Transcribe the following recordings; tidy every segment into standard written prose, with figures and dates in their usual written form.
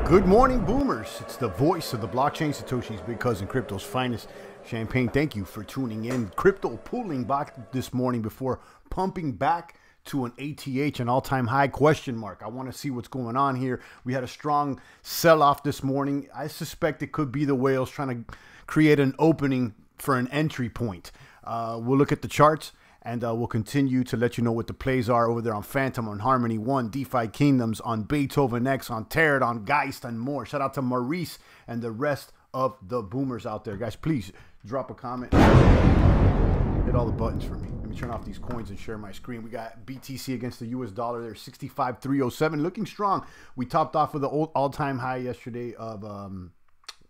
Good morning, boomers. It's the voice of the blockchain, Satoshi's big cousin, crypto's finest. Champagne, thank you for tuning in. Crypto pulling back this morning before pumping back to an ATH, an all-time high question mark. I want to see what's going on here. We had a strong sell-off this morning. I suspect it could be the whales trying to create an opening for an entry point. We'll look at the charts. And we'll continue to let you know what the plays are over there on Phantom, on Harmony One, DeFi Kingdoms, on Beethoven X, on Tarot, on Geist, and more. Shout out to Maurice and the rest of the boomers out there. Guys, please drop a comment. Hit all the buttons for me. Let me turn off these coins and share my screen. We got BTC against the US dollar there, 65.307, looking strong. We topped off with the all-time high yesterday of,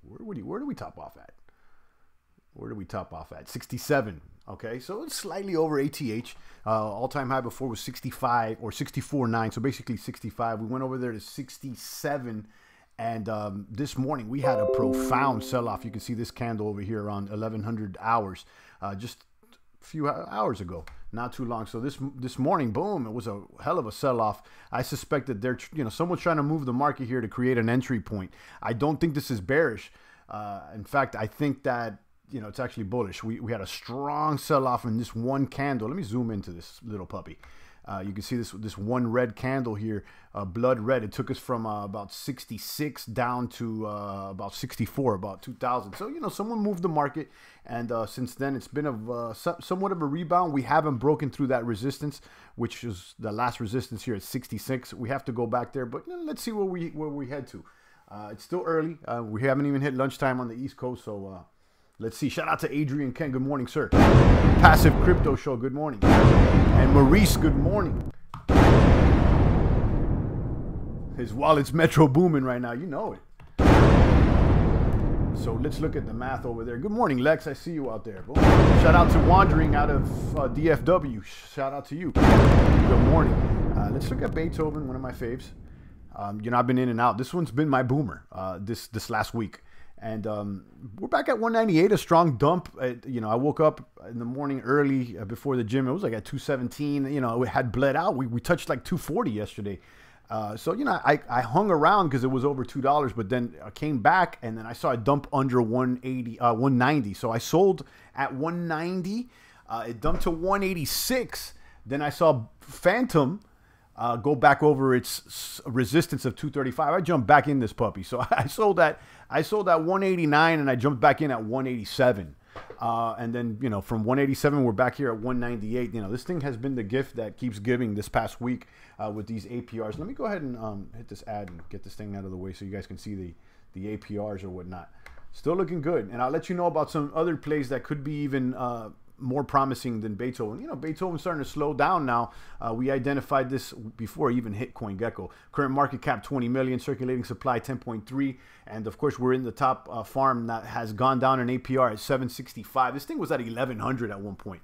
where do we top off at? Where do we top off at? 67. Okay, so it's slightly over ATH. All-time high before was 65 or 64.9, so basically 65. We went over there to 67, and this morning we had a profound sell-off. You can see this candle over here around 1100 hours, just a few hours ago, not too long. So this morning, boom, it was a hell of a sell-off. I suspect that they're, someone's trying to move the market here to create an entry point. I don't think this is bearish. In fact, I think that it's actually bullish. We had a strong sell-off in this one candle. Let me zoom into this little puppy. You can see this one red candle here, blood red. It took us from about 66 down to about 64, about 2,000. So, someone moved the market, and since then it's been somewhat of a rebound. We haven't broken through that resistance, which is the last resistance here at 66. We have to go back there, but let's see where we head to. It's still early. We haven't even hit lunchtime on the East Coast, so let's see. Shout out to Adrian Ken. Good morning, sir. Passive Crypto Show. Good morning. And Maurice. Good morning. His wallet's metro booming right now. You know it. So let's look at the math over there. Good morning, Lex. I see you out there. Boom. Shout out to Wandering out of DFW. Shout out to you. Good morning. Let's look at Beethoven, one of my faves. I've been in and out. This one's been my boomer this last week. And we're back at 198, a strong dump. I woke up in the morning early before the gym. It was like at 217. It had bled out. We touched like 240 yesterday. So I hung around because it was over $2, but then I came back and then I saw a dump under 190. So I sold at 190. It dumped to 186. Then I saw Phantom go back over its resistance of 235. I jumped back in this puppy. So I sold at 189 and I jumped back in at 187. And then, from 187, we're back here at 198. This thing has been the gift that keeps giving this past week with these APRs. Let me go ahead and hit this ad and get this thing out of the way so you guys can see the APRs or whatnot. Still looking good. And I'll let you know about some other plays that could be even more promising than Beethoven. Beethoven's starting to slow down now. We identified this before it even hit CoinGecko. Current market cap 20 million, circulating supply 10.3, and of course we're in the top farm that has gone down in APR at 765. This thing was at 1100 at one point.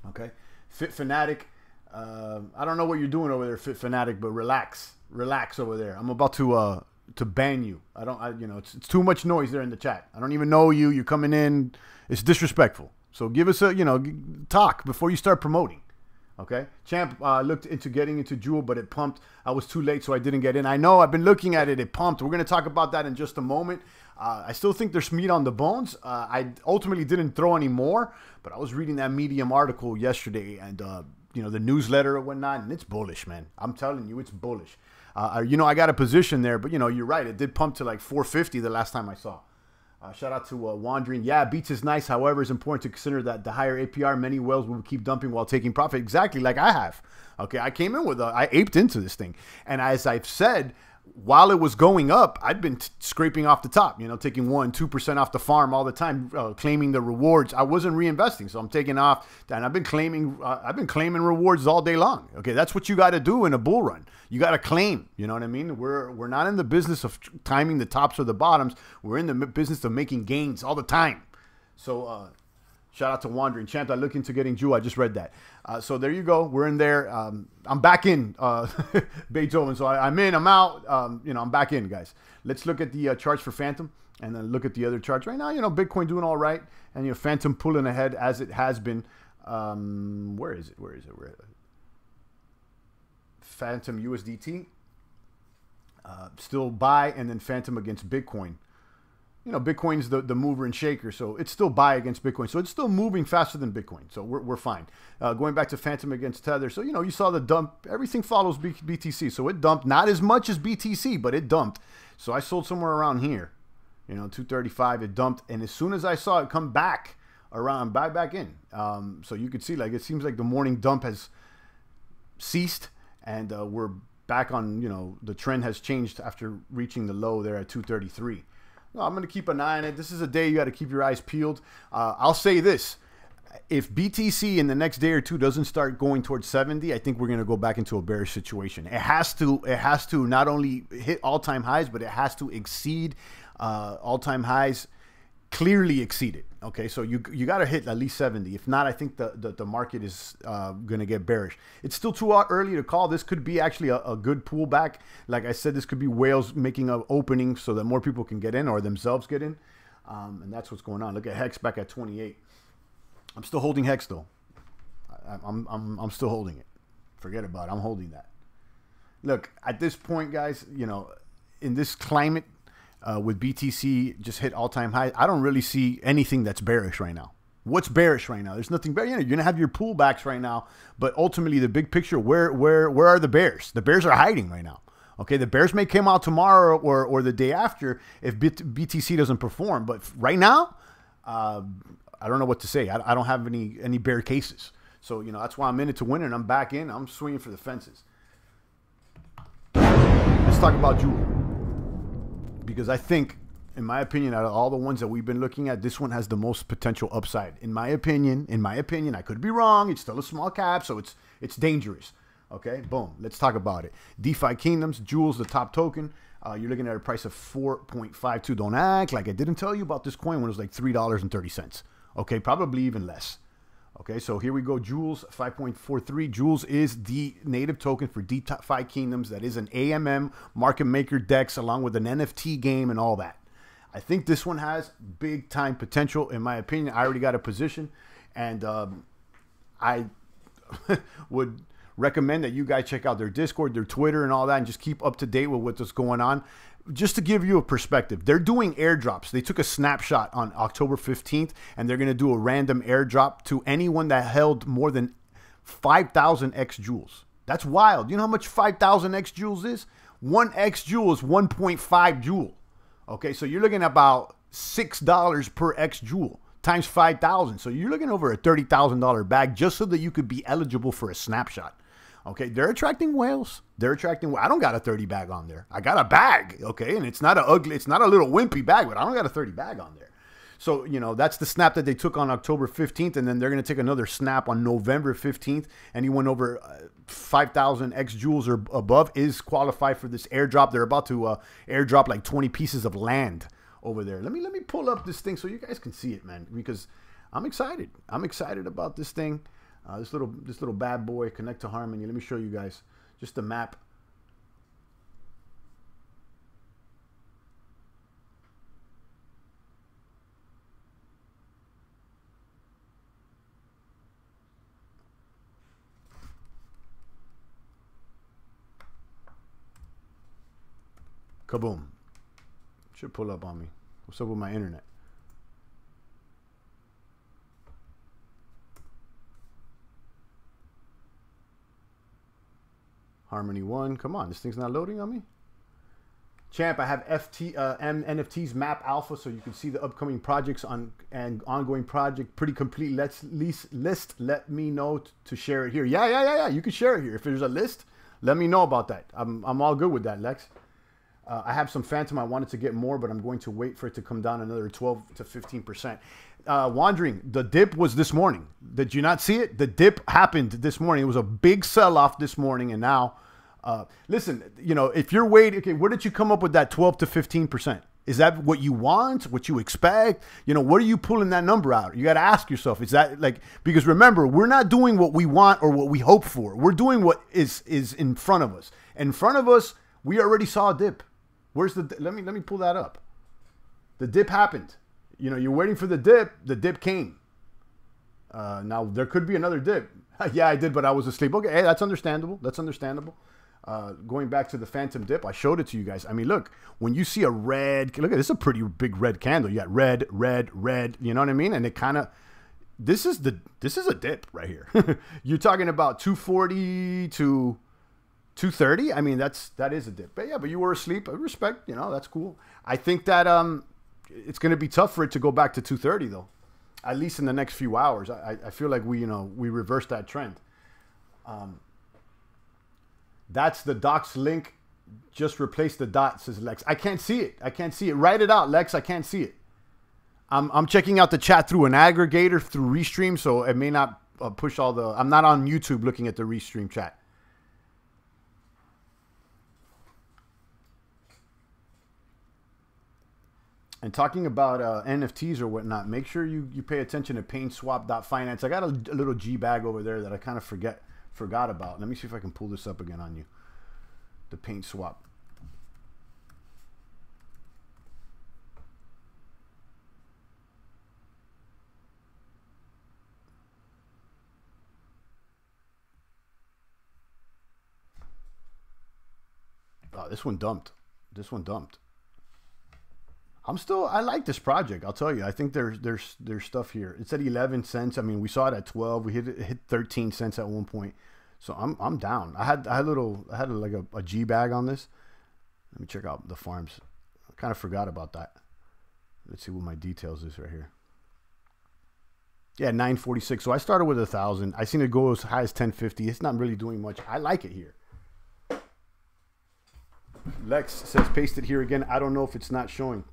Okay, Fit Fanatic. I don't know what you're doing over there, Fit Fanatic, but relax over there. I'm about to ban you. It's too much noise there in the chat. I don't even know you. You're coming in. It's disrespectful. So give us a, talk before you start promoting. Okay. Champ looked into getting into Jewel, but it pumped. I was too late, so I didn't get in. I know. I've been looking at it. It pumped. We're going to talk about that in just a moment. I still think there's meat on the bones. I ultimately didn't throw any more, but I was reading that Medium article yesterday and, the newsletter or whatnot, and it's bullish, man. I'm telling you, it's bullish. I got a position there, but, you're right. It did pump to like 450 the last time I saw. Shout out to Wandering. Yeah, beats is nice. However, it's important to consider that the higher APR, many whales will keep dumping while taking profit. Exactly like I have. Okay, I came in with I aped into this thing. And as I've said, while it was going up, I'd been scraping off the top, taking 1-2% off the farm all the time, claiming the rewards. I wasn't reinvesting, so I'm taking off, and I've been claiming rewards all day long. Okay, that's what you got to do in a bull run. You got to claim. You know what I mean? We're not in the business of timing the tops or the bottoms. We're in the business of making gains all the time. So shout out to Wandering. Champ, I look into getting Jewel. I just read that. So there you go. We're in there. I'm back in Beethoven. So I'm in. I'm out. I'm back in, guys. Let's look at the charts for Phantom and then look at the other charts. Right now, Bitcoin doing all right. And, Phantom pulling ahead as it has been. Where is it? Phantom USDT. Still buy, and then Phantom against Bitcoin. You know, Bitcoin's the mover and shaker, so it's still buy against Bitcoin. So it's still moving faster than Bitcoin, so we're fine. Going back to Phantom against Tether, so, you know, you saw the dump. Everything follows BTC, so it dumped. Not as much as BTC, but it dumped. So I sold somewhere around here, you know, 235, it dumped. And as soon as I saw it come back around, buy back in. So you could see, like, it seems like the morning dump has ceased, and we're back on, you know, the trend has changed after reaching the low there at 233. I'm going to keep an eye on it. This is a day you got to keep your eyes peeled. I'll say this. If BTC in the next day or two doesn't start going towards 70, I think we're going to go back into a bearish situation. It has to not only hit all-time highs, but it has to exceed all-time highs, clearly exceed it. Okay, so you got to hit at least 70. If not, I think the market is going to get bearish. It's still too early to call. This could be actually a good pullback. Like I said, this could be whales making an opening so that more people can get in or themselves get in. And that's what's going on. Look at Hex back at 28. I'm still holding Hex though. I'm still holding it. Forget about it. I'm holding that. Look, at this point, guys, you know, in this climate, with BTC just hit all-time high, I don't really see anything that's bearish right now. What's bearish right now? There's nothing bearish. You know, you're gonna have your pullbacks right now, but ultimately, the big picture, where are the bears? The bears are hiding right now. Okay, the bears may come out tomorrow or the day after if BTC doesn't perform, but right now, I don't know what to say. I don't have any bear cases. So, you know, that's why I'm in it to win, and I'm back in. I'm swinging for the fences. Let's talk about Juul. Because I think, in my opinion, out of all the ones that we've been looking at, this one has the most potential upside. In my opinion, I could be wrong. It's still a small cap, so it's dangerous. Okay, boom. Let's talk about it. DeFi Kingdoms, Juul's the top token. You're looking at a price of 4.52. Don't act like I didn't tell you about this coin when it was like $3.30. Okay, probably even less. Okay, so here we go. Juul's 5.43. Juul's is the native token for DeFi Kingdoms. That is an AMM market maker DEX along with an NFT game and all that. I think this one has big time potential. In my opinion, I already got a position, and I would recommend that you guys check out their Discord, their Twitter, and all that, and just keep up to date with what's going on. Just to give you a perspective, they're doing airdrops. They took a snapshot on October 15th, and they're going to do a random airdrop to anyone that held more than 5,000 X Juuls. That's wild. You know how much 5,000 X Juuls is? 1 X Juul is 1.5 Juul. Okay, so you're looking at about $6 per X Juul times 5,000. So you're looking over a $30,000 bag just so that you could be eligible for a snapshot. Okay, they're attracting whales. They're attracting. I don't got a 30 bag on there. I got a bag. Okay, and it's not a ugly. It's not a little wimpy bag, but I don't got a 30 bag on there. So, you know, that's the snap that they took on October 15th, and then they're going to take another snap on November 15th. Anyone over 5,000 X Juuls or above is qualified for this airdrop. They're about to airdrop like 20 pieces of land over there. Let me pull up this thing so you guys can see it, man, because I'm excited. I'm excited about this thing. This little bad boy, connect to Harmony. Let me show you guys just the map. Kaboom. Should pull up on me. What's up with my internet? Harmony 1. Come on, this thing's not loading on me. Champ, I have NFTs map alpha so you can see the upcoming projects and ongoing project. Pretty complete list. Let me know to share it here. Yeah. You can share it here. If there's a list, let me know about that. I'm all good with that, Lex. I have some Phantom. I wanted to get more, but I'm going to wait for it to come down another 12 to 15%. Wandering, the dip was this morning. Did you not see it? The dip happened this morning. It was a big sell-off this morning, and now, listen, you know, if you're waiting, okay, where did you come up with that 12 to 15%? Is that what you want, what you expect? You know, what are you pulling that number out? You got to ask yourself, is that like, because remember, we're not doing what we want or what we hope for. We're doing what is in front of us. In front of us, we already saw a dip. Where's the, let me pull that up. The dip happened. You know, you're waiting for the dip came. Now there could be another dip. Yeah, I did, but I was asleep. Okay, hey, that's understandable. That's understandable. going back to the Phantom dip, I showed it to you guys. I mean, look, when you see a red, look at this, is a pretty big red candle. You got red, red, red. You know what I mean? And it kind of, this is a dip right here. You're talking about 240 to 230. I mean, that is a dip. But yeah, but you were asleep. I respect. You know, that's cool. I think that it's going to be tough for it to go back to 230 though. At least in the next few hours. I feel like we reversed that trend. That's the docs link. Just replace the dot, says Lex. I can't see it. I can't see it. Write it out, Lex. I can't see it. I'm checking out the chat through an aggregator through Restream, so it may not push all the... I'm not on YouTube looking at the Restream chat. And talking about NFTs or whatnot, make sure you pay attention to PainSwap.finance. I got a little G bag over there that I kind of forgot about. Let me see if I can pull this up again on you. The PaintSwap. Oh, this one dumped. This one dumped. I like this project. I'll tell you. I think there's stuff here. It's at 11 cents. I mean, we saw it at 12. We hit 13 cents at one point. So I'm down. I had like a G bag on this. Let me check out the farms. I kind of forgot about that. Let's see what my details is right here. Yeah, 946. So I started with 1,000. I seen it go as high as 1050. It's not really doing much. I like it here. Lex says paste it here again. I don't know if it's not showing.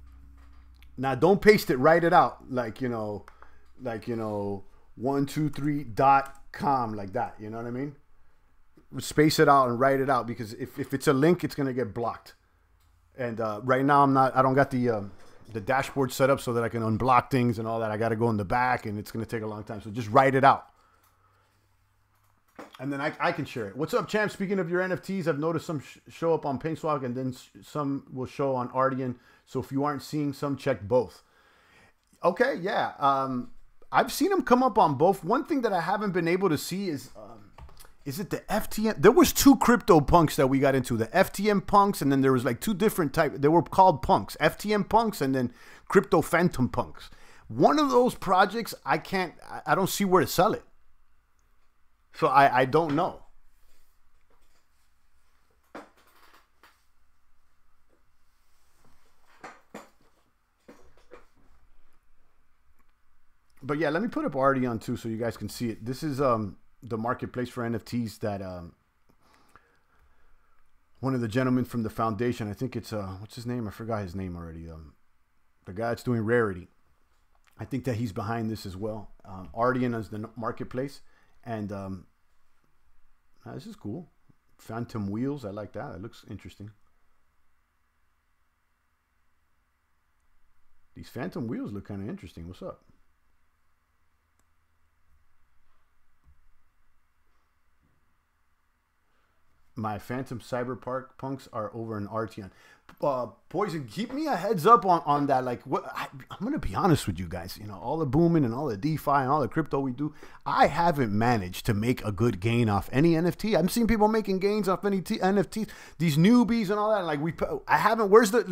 Now don't paste it. Write it out like 123.com like that. You know what I mean? Space it out and write it out, because if it's a link, it's gonna get blocked. And right now I don't got the dashboard set up so that I can unblock things and all that. I got to go in the back, and it's gonna take a long time. So just write it out, and then I can share it. What's up, champ? Speaking of your NFTs, I've noticed some show up on PaintSwap, and then some will show on Ardian. So if you aren't seeing some, check both. Okay, yeah. I've seen them come up on both. One thing that I haven't been able to see is it the FTM? There was two crypto punks that we got into. The FTM punks, and then there was like two different types. They were called punks. FTM punks and then crypto phantom punks. One of those projects, I don't see where to sell it. So I don't know. But yeah, let me put up Ardian too so you guys can see it. This is the marketplace for NFTs that one of the gentlemen from the foundation, I think it's what's his name? I forgot his name already. The guy that's doing Rarity. I think that he's behind this as well. Ardian is the marketplace, and this is cool. Phantom wheels, I like that. It looks interesting. These phantom wheels look kind of interesting. What's up? My Phantom Cyberpunk punks are over in Ardian. Poison, keep me a heads up on that. Like, what I'm gonna be honest with you guys. You know, all the booming and all the DeFi and all the crypto we do, I haven't managed to make a good gain off any NFT. I've seen people making gains off any NFTs. These newbies and all that. Like I haven't. Where's the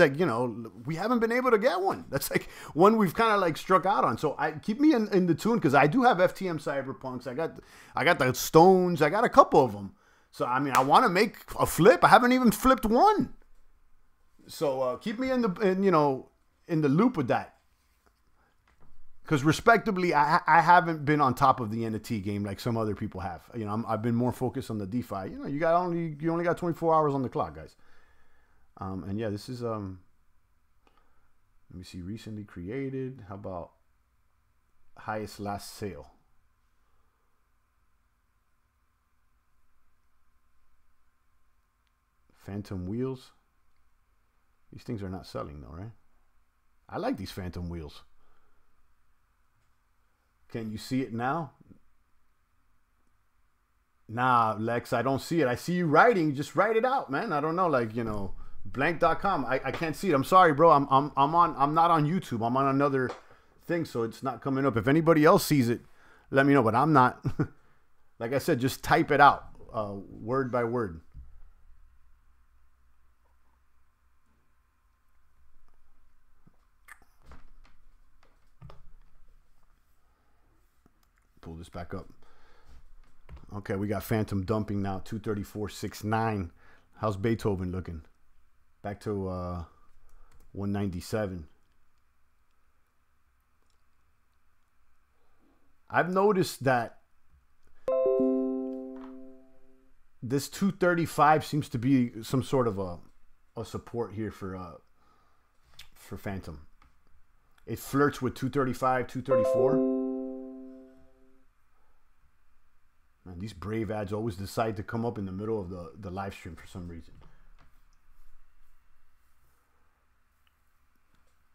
we haven't been able to get one. That's like one we've kind of like struck out on. So I keep me in the tune, because I do have FTM Cyberpunks. I got the stones. I got a couple of them. So, I mean, I want to make a flip. I haven't even flipped one. So, keep me in the loop with that. Because respectably, I haven't been on top of the NFT game like some other people have. You know, I've been more focused on the DeFi. You know, you only got 24 hours on the clock, guys. And yeah, this is let me see, recently created. How about highest last sale? Phantom wheels. These things are not selling though, right? I like these phantom wheels. Can you see it now? Nah, Lex, I don't see it. I see you writing. Just write it out, man. I don't know, like, blank.com. I can't see it. I'm sorry, bro. I'm not on YouTube. I'm on another thing, so it's not coming up. If anybody else sees it, let me know, but I'm not. Like I said, just type it out, word by word. pull this back up. Okay, we got Phantom dumping now, 234.69. How's Beethoven looking? Back to 197. I've noticed that this 235 seems to be some sort of a support here for Phantom. It flirts with 235, 234. Man, these Brave ads always decide to come up in the middle of the live stream for some reason.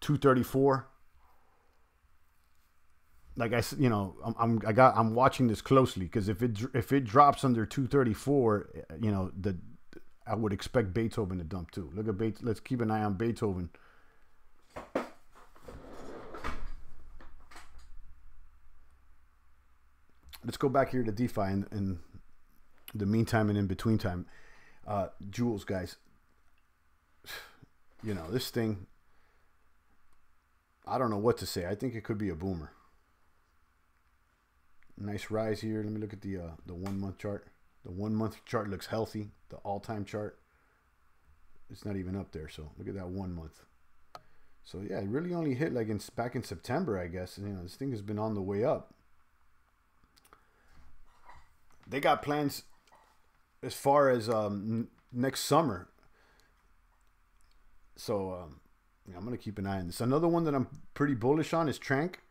234. Like I said, you know, I'm watching this closely because if it drops under 234, you know, I would expect Beethoven to dump too. Look at Beethoven. Let's keep an eye on Beethoven. Let's go back here to DeFi in the meantime and in between time. Jules, guys. You know, this thing, I don't know what to say. I think it could be a boomer. Nice rise here. Let me look at the 1 month chart. The 1 month chart looks healthy. The all-time chart, it's not even up there. So look at that 1 month. So yeah, it really only hit like back in September, I guess. And, you know, this thing has been on the way up. They got plans as far as next summer. So yeah, I'm gonna keep an eye on this. Another one that I'm pretty bullish on is Trank.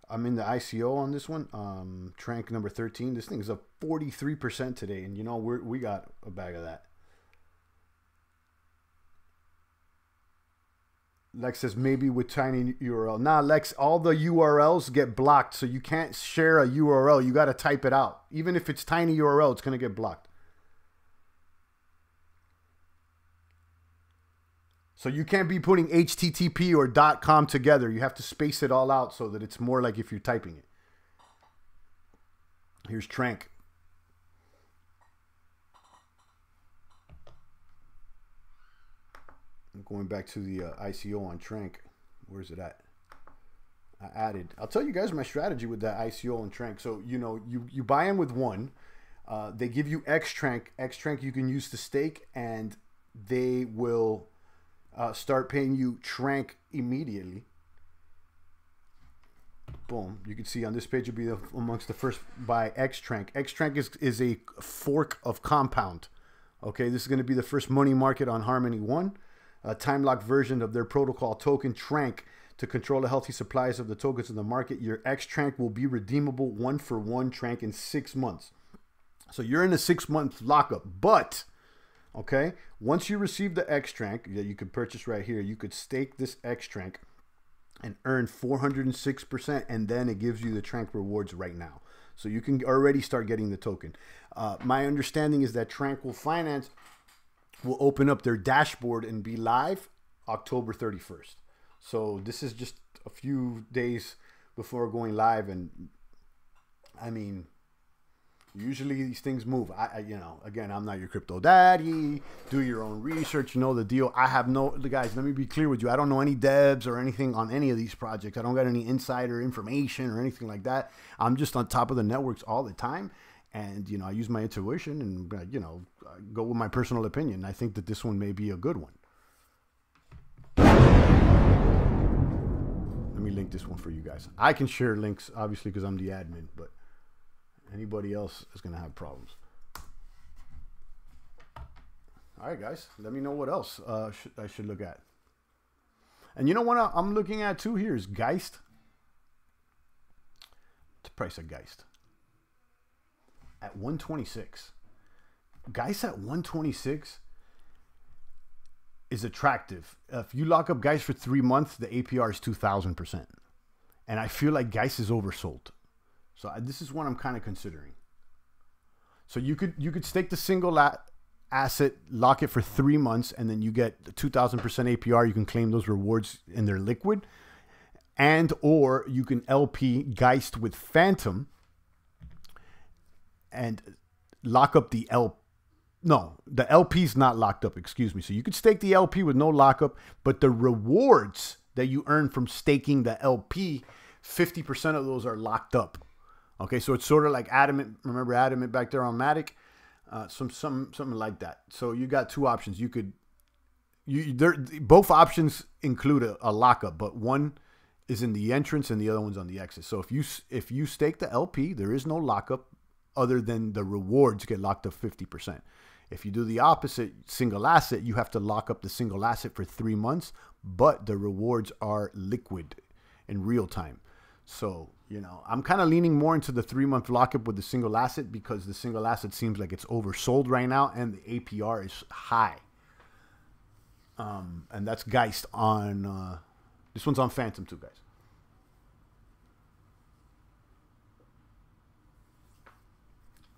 I'm in the ICO on this one. Trank number 13. This thing is up 43% today, and you know we got a bag of that. Lex says maybe with tiny URL. Nah, Lex, all the URLs get blocked, so you can't share a URL. You got to type it out. Even if it's tiny URL, it's going to get blocked. So you can't be putting HTTP or .com together. You have to space it all out so that it's more like if you're typing it. Here's Trank. I'm going back to the ICO on Trank. Where's it at? I added. I'll tell you guys my strategy with that ICO on Trank. So, you know, you buy them with one. They give you X Trank. X Trank you can use to stake, and they will start paying you Trank immediately. Boom. You can see on this page, you'll be amongst the first by X Trank. X Trank is a fork of Compound. Okay, this is going to be the first money market on Harmony One. A time lock version of their protocol token Trank to control the healthy supplies of the tokens in the market. Your X Trank will be redeemable 1-for-1 Trank in 6 months. So you're in a 6-month lockup, but okay, once you receive the X Trank that you could purchase right here, you could stake this X Trank and earn 406%, and then it gives you the Trank rewards right now. So you can already start getting the token. My understanding is that Tranquil Finance will open up their dashboard and be live October 31st. So this is just a few days before going live, and I mean, usually these things move. You know, again, I'm not your crypto daddy. Do your own research. You know the deal. I have no, guys, let me be clear with you. I don't know any devs or anything on any of these projects. I don't got any insider information or anything like that. I'm just on top of the networks all the time. And, you know, I use my intuition and, you know, go with my personal opinion. I think that this one may be a good one. Let me link this one for you guys. I can share links, obviously, because I'm the admin, but anybody else is going to have problems. All right, guys. Let me know what else I should look at. And you know what I'm looking at, too, here is Geist. The price of Geist. At 126. Geist at 126 is attractive. If you lock up Geist for 3 months, the APR is 2,000%. And I feel like Geist is oversold. So this is what I'm kind of considering. So you could stake the single asset, lock it for 3 months, and then you get the 2,000% APR. You can claim those rewards in their liquid. And or you can LP Geist with Phantom and lock up the LP. No, the LP is not locked up, excuse me. So you could stake the LP with no lockup, but the rewards that you earn from staking the LP, 50% of those are locked up. Okay, so it's sort of like Adamant. Remember Adamant back there on Matic? Something like that. So you got two options. You could both options include a lockup, but one is in the entrance and the other one's on the exit. So if you stake the LP, there is no lockup other than the rewards get locked up 50%. If you do the opposite, single asset, you have to lock up the single asset for 3 months, but the rewards are liquid in real time. So, I'm kind of leaning more into the 3-month lockup with the single asset because the single asset seems like it's oversold right now and the APR is high. And that's Geist on, this one's on Phantom too, guys.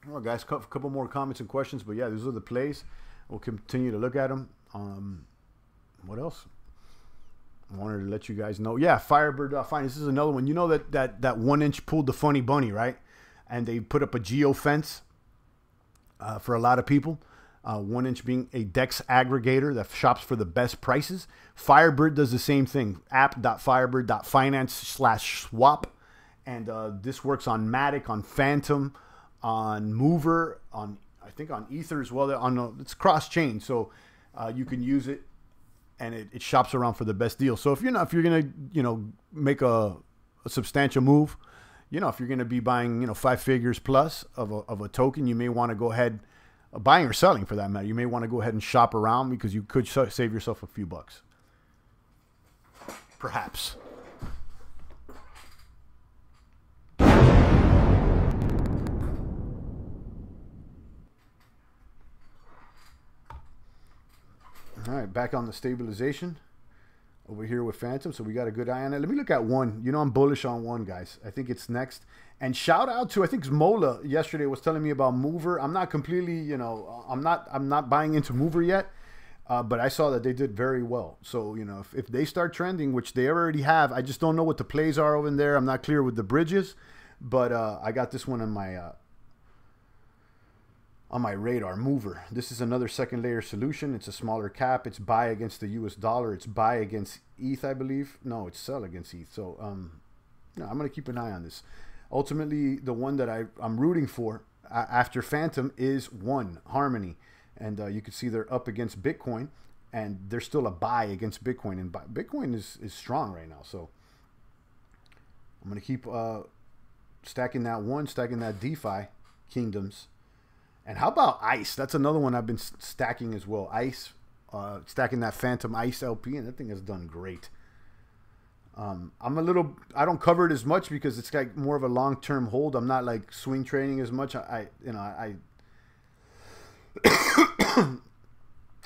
All right, guys, a couple more comments and questions, but yeah, these are the plays. We'll continue to look at them. What else? I wanted to let you guys know. Yeah, Firebird Fine. This is another one. You know that 1-inch pulled the funny bunny, right? And they put up a geo fence for a lot of people. 1-inch being a DEX aggregator that shops for the best prices. Firebird does the same thing. app.firebird.finance/swap. And this works on Matic, on Phantom, on Mover, I think on Ether as well. It's cross-chain, so you can use it, and it shops around for the best deal. So if you're gonna make a substantial move, if you're gonna be buying 5 figures plus of a token, you may want to go ahead, buying or selling for that matter. You may want to go ahead and shop around because you could save yourself a few bucks, perhaps. All right, back on the stabilization over here with Phantom. So we got a good eye on it. Let me look at one. I'm bullish on one, guys. I think it's next. And shout out to, I think Mola yesterday was telling me about Mover. I'm not completely, I'm not buying into Mover yet, but I saw that they did very well. So, if they start trending, which they already have, I just don't know what the plays are over there. I'm not clear with the bridges, but I got this one on my radar. Mover. This is another second layer solution. It's a smaller cap. It's buy against the US dollar. It's buy against ETH, I believe. No, it's sell against ETH. So I'm going to keep an eye on this. Ultimately, the one that I'm rooting for after Phantom is Harmony. And you can see they're up against Bitcoin, and they're still a buy against Bitcoin. And Bitcoin is strong right now. So I'm going to keep stacking that DeFi Kingdoms. And how about ICE? That's another one I've been stacking as well. ICE, stacking that Phantom ICE LP, and that thing has done great. I don't cover it as much because it's like more of a long-term hold. I'm not like swing trading as much. I'm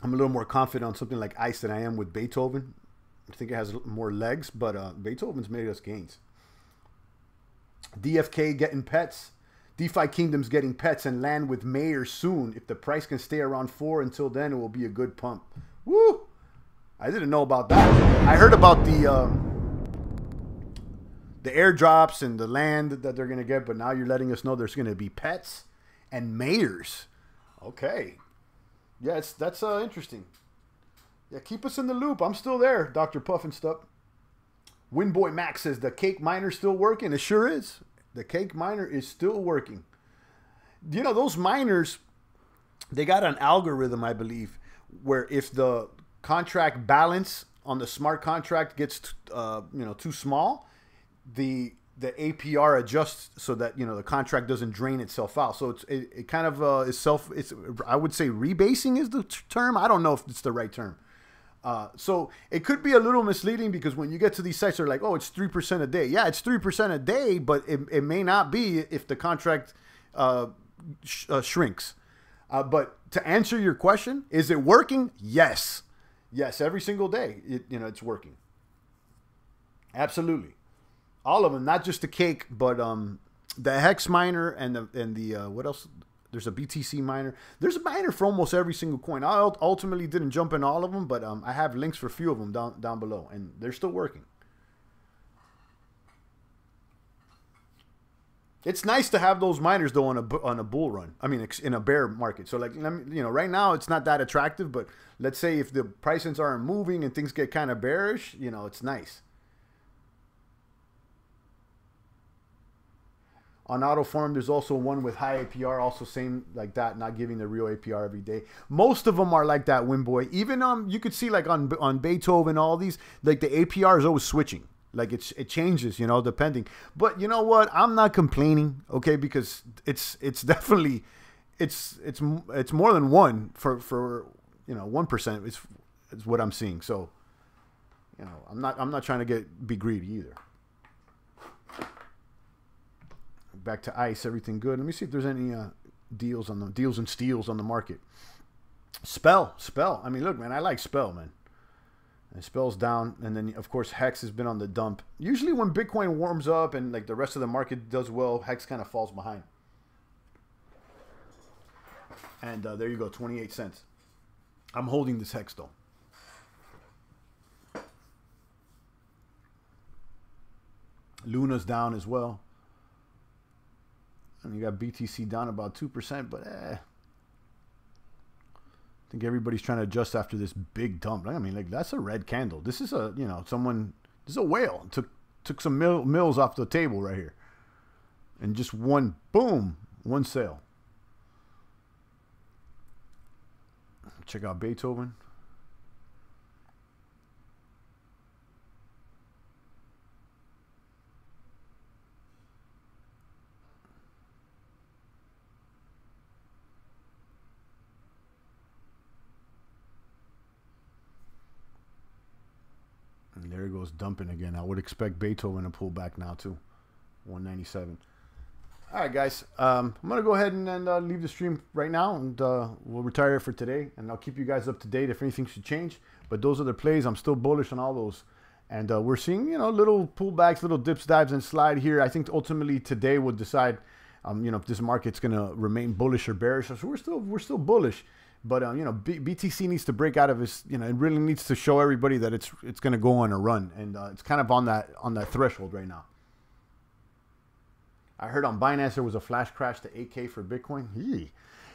a little more confident on something like ICE than I am with Beethoven. I think it has more legs, but Beethoven's made us gains. DFK getting pets. DeFi Kingdoms getting pets and land with Mayor soon. If the price can stay around 4 until then, it will be a good pump. Woo! I didn't know about that. I heard about the airdrops and the land that they're going to get, but now you're letting us know there's going to be pets and mayors. Okay. Yeah, that's interesting. Yeah, keep us in the loop. I'm still there, Dr. Puffinstuff. Winboy Max says, the cake miner still working? It sure is. The cake miner is still working. Those miners, they got an algorithm, I believe, where if the contract balance on the smart contract gets too small, the APR adjusts so that the contract doesn't drain itself out. So it kind of is I would say rebasing is the term. I don't know if it's the right term. So it could be a little misleading because when you get to these sites, they're like, oh, it's 3% a day. Yeah, it's 3% a day, but it may not be if the contract shrinks. But to answer your question, is it working? Yes. Yes, every single day, it's working. Absolutely. All of them, not just the cake, but the Hex miner and the what else? There's a BTC miner. There's a miner for almost every single coin. I ultimately didn't jump in all of them, but I have links for a few of them down below, and they're still working. It's nice to have those miners though on a bull run. I mean, in a bear market. So like, right now it's not that attractive, but let's say if the prices aren't moving and things get kind of bearish, it's nice. On AutoFarm, there's also one with high APR, also same like that, not giving the real APR every day. Most of them are like that, Winboy. Even you could see like on Beethoven, all these, like the APR is always switching. Like it changes, you know, depending. But you know what? I'm not complaining, okay, because it's definitely it's more than one for you know 1% is what I'm seeing. So you know, I'm not trying to be greedy either. Back to ICE, everything good. Let me see if there's any deals and steals on the market. Spell. I mean, look, man, I like Spell, man. And Spell's down, and then of course Hex has been on the dump. Usually when Bitcoin warms up and like the rest of the market does well, Hex kind of falls behind. And there you go, 28 cents. I'm holding this Hex though. Luna's down as well. And you got BTC down about 2%, but I think everybody's trying to adjust after this big dump. I mean, like that's a red candle. This is a, you know, this is a whale. Took some mills off the table right here. And just one sale. Check out Beethoven. And there it goes dumping again. I would expect Beethoven to pull back now too. 197. All right, guys. I'm going to go ahead and leave the stream right now, and we'll retire it for today. And I'll keep you guys up to date if anything should change. But those are the plays. I'm still bullish on all those. And we're seeing, you know, little pullbacks, little dips, dives, and slide here. I think ultimately today will decide, you know, if this market's going to remain bullish or bearish. So we're still bullish. But, you know, BTC needs to break out of his, you know, it really needs to show everybody that it's going to go on a run. And it's kind of on that threshold right now. I heard on Binance there was a flash crash to 8K for Bitcoin.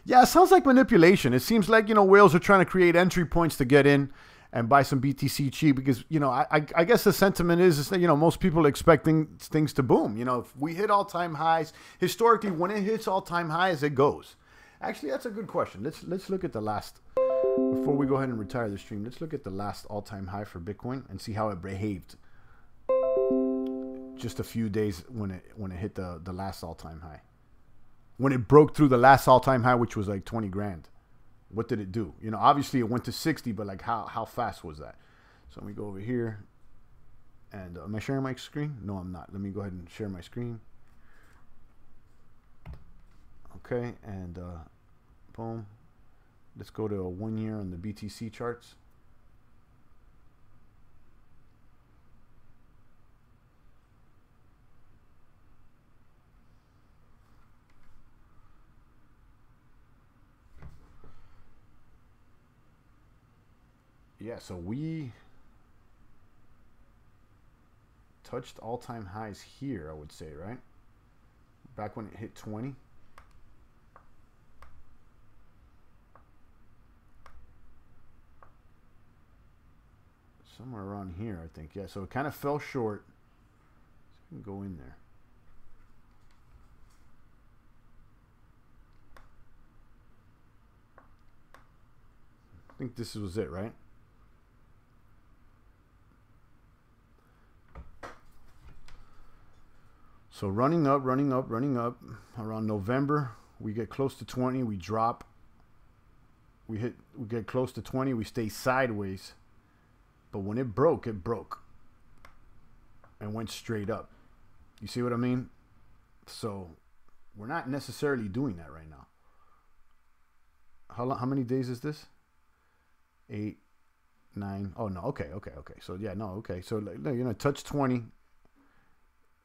Yeah, it sounds like manipulation. It seems like, you know, whales are trying to create entry points to get in and buy some BTC cheap because, you know, I guess the sentiment is that, you know, most people are expecting things to boom. You know, if we hit all-time highs, historically, when it hits all-time highs, it goes. Actually, that's a good question. Let's look at the last, before we go ahead and retire the stream, let's look at the last all-time high for Bitcoin and see how it behaved just a few days when it hit the last all-time high. When it broke through the last all-time high, which was like 20 grand. What did it do? You know, obviously it went to 60, but like how fast was that? So let me go over here. And am I sharing my screen? No, I'm not. Let me go ahead and share my screen. Okay, and boom. Let's go to a 1 year on the BTC charts. Yeah, so we touched all-time highs here, I would say, right? Back when it hit 20. Somewhere around here, I think. Yeah, so it kind of fell short. So we can go in there. I think this was it, right? So running up around November, we get close to 20, we drop. We get close to 20, we stay sideways. But when it broke and went straight up. You see what I mean? So we're not necessarily doing that right now. How many days is this? 8, 9. Oh no, okay. So yeah, no, okay. So you know, touch 20.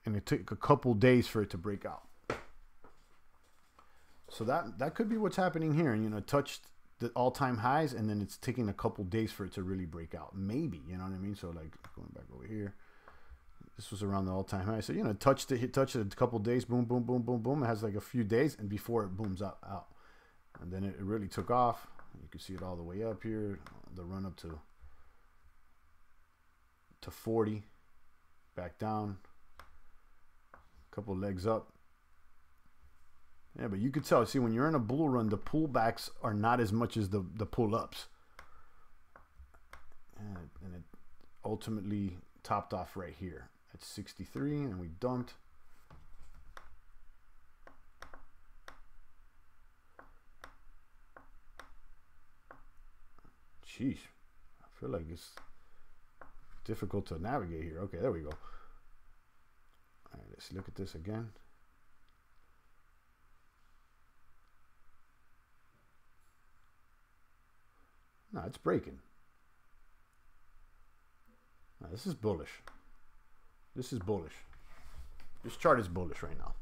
And it took a couple days for it to break out. So that could be what's happening here. And, you know, touched the all-time highs, and then it's taking a couple days for it to really break out. Maybe, you know what I mean? So, like, going back over here. This was around the all-time high. So, you know, touched it a couple days. Boom, boom, boom, boom, boom. It has like a few days, and before it booms out. And then it really took off. You can see it all the way up here. The run up to 40. Back down. Couple legs up, Yeah, but you could tell. See, when you're in a bull run, the pullbacks are not as much as the pull-ups. And it ultimately topped off right here at 63, and we dumped. Sheesh. I feel like it's difficult to navigate here. Okay, there we go. All right, let's look at this again. No, it's breaking. No, this is bullish. This is bullish. This chart is bullish right now.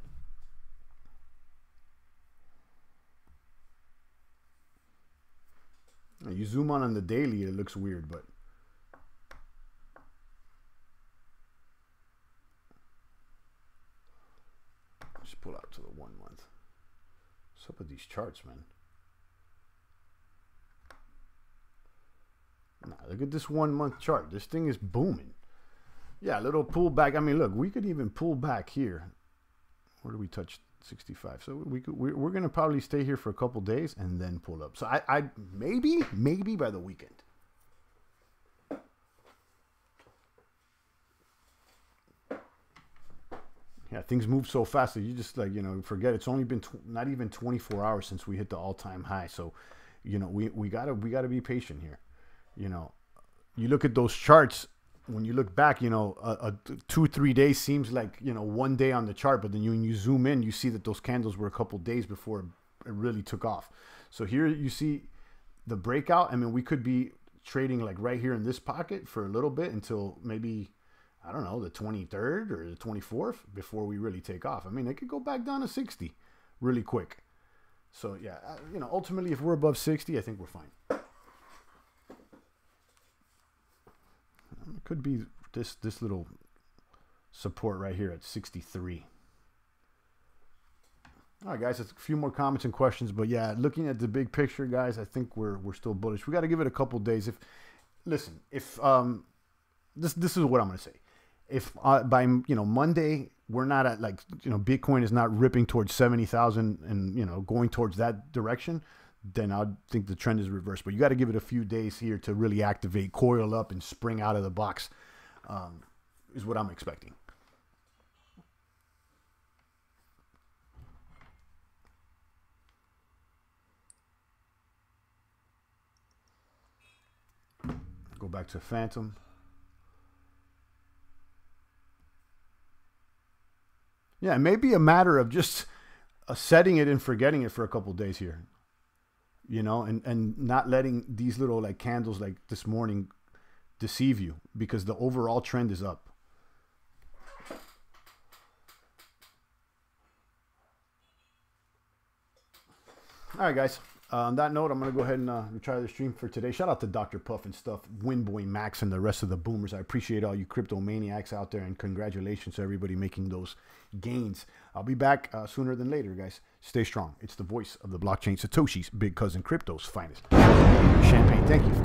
Now you zoom on the daily, it looks weird, but just pull out to the 1 month. What's up with these charts, man? Nah, look at this 1 month chart. This thing is booming. Yeah, a little pullback. I mean, look, we could even pull back here. Where do we touch 65? So we're going to probably stay here for a couple days and then pull up. So I maybe by the weekend. Yeah, things move so fast that you just like, you know, forget it's only been not even 24 hours since we hit the all-time high. So, you know, we gotta be patient here. You know, you look at those charts. When you look back, you know, 2-3 days seems like, you know, 1 day on the chart, but then when you zoom in, you see that those candles were a couple days before it really took off. So here you see the breakout. I mean, we could be trading like right here in this pocket for a little bit until maybe, I don't know, the 23rd or the 24th before we really take off. I mean, it could go back down to 60 really quick. So yeah, you know, ultimately, if we're above 60, I think we're fine. It could be this little support right here at 63. All right, guys, a few more comments and questions, but yeah, looking at the big picture, guys, I think we're still bullish. We got to give it a couple days. If this is what I'm going to say. If by, you know, Monday we're not at, like, you know, Bitcoin is not ripping towards 70,000 and, you know, going towards that direction, then I think the trend is reversed. But you got to give it a few days here to really activate, coil up, and spring out of the box, is what I'm expecting. Go back to Phantom. Yeah, it may be a matter of just setting it and forgetting it for a couple days here. You know, and not letting these little like candles like this morning deceive you, because the overall trend is up. All right, guys. On that note, I'm going to go ahead and retire the stream for today. Shout out to Dr. Puff and stuff, Winboy Max, and the rest of the boomers. I appreciate all you crypto maniacs out there, and congratulations to everybody making those gains. I'll be back sooner than later, guys. Stay strong. It's the voice of the blockchain, Satoshi's big cousin, crypto's finest. Champagne, thank you for